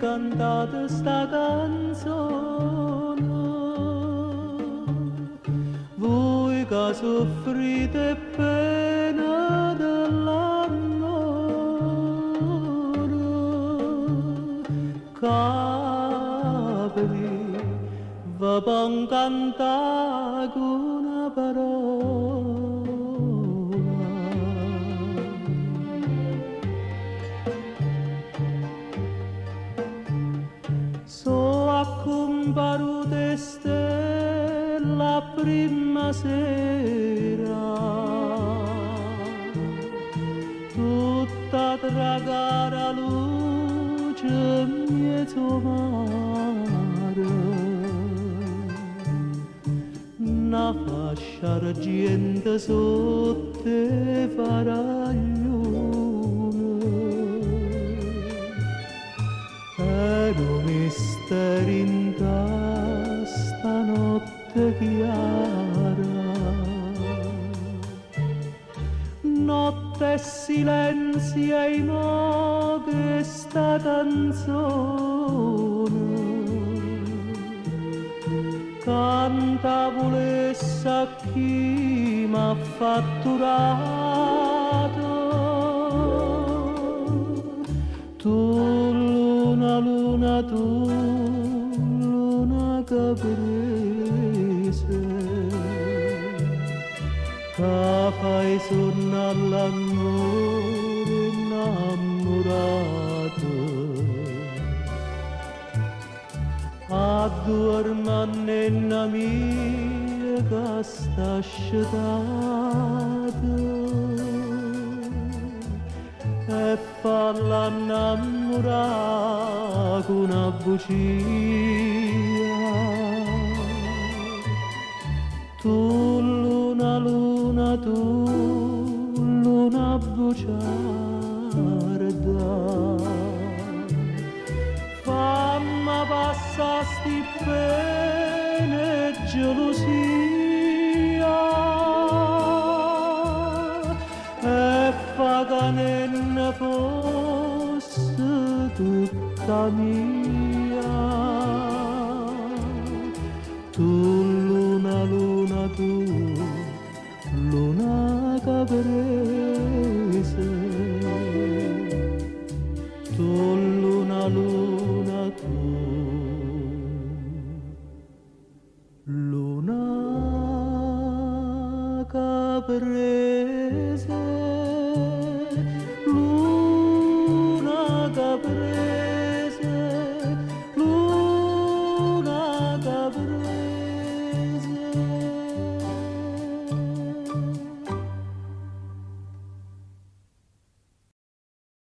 Cantate sta canzone, voi che soffrite pena dell'amore, capri, va pon cantare con una parola. Comparute stella prima sera, tutta tragara luce mezzo mare, una fascia argento sotto faraglione. Un mistero in stanotte chiara, notte e silenzio e mo che sta canzone canta volesse a chi m'ha fatturato. Tu luna, tu luna caprese, che fai sonno all'amore innamorato, addormane nella mia che sta asciutata. E falla innamorare con una bugia. Tu luna, luna, tu luna bugiarda, fammi passare sti pene e gelosia e fa che ne fosse tutta mia. Tu luna, luna, tu luna caprese, tu luna, luna, tu luna caprese.